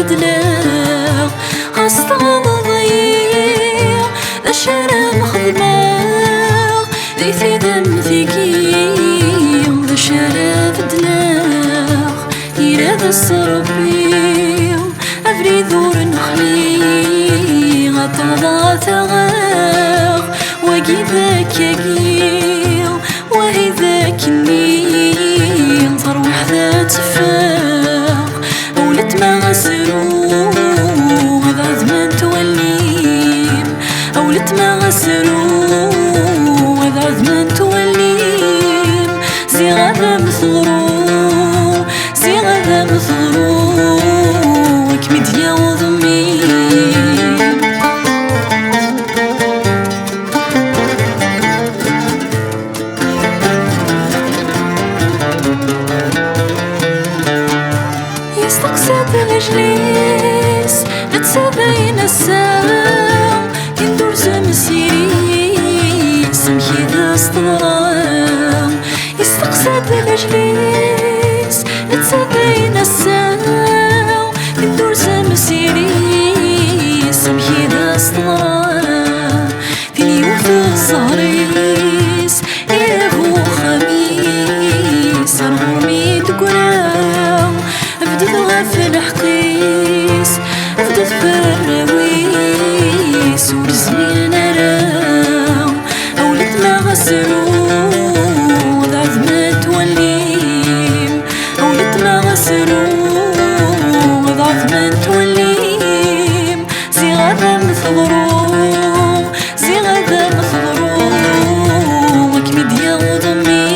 بدلاغ أصطاد ضيع الشارع مخضباغ ذي في دم ثقيل الشارع بدلاغ يراد الصربي أفري ذور نخلي غطغى ثغاغ واقي ذاك يقيل وهي ذاك النيل تروح ذات فاغ أولت ما غسلو هذا زمان توليم أولت ما غسلو هذا زمان توليم زي غدا مثغرو زي غدا مثغرو كمديا وضميم يستقصد الجليس نتسابين السام كندور زمسيري سمحي ذا اسطرام يستقصد الجليس نتسابين السام كندور زمسيري سمحي ذا اسطرام في اليوث الزهريس ياهو خميس رغمي تقرام أبدلها في الحقيس أبدل في الرويس ورزمين أراو أولد ما غسلو ضعف ما توليم أولد ما غسلو ضعف ما توليم زي غدا مثغرو زي غدا مثغرو وكمديا وضميم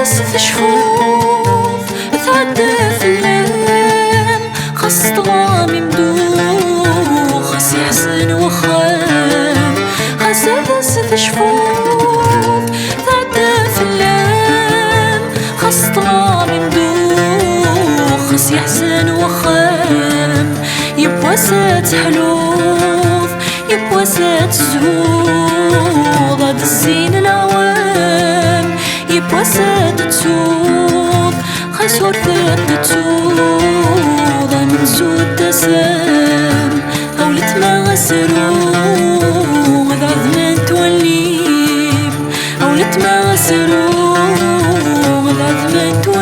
بس تشوف تعدى في الليل خاص طغامي مدوخ خاص يحزن وخام خاص بس تشوف تعدى في الليل خاص طغامي مدوخ خاص يحزن وخام يبوا سات حلوف يبوا سات زهور ضد الزين العوام يبوا سات تسود خاص ورثة تسود من زود تسام أولت ما غسلو هذا زمان توليم أولت ما غسلو هذا زمان توليم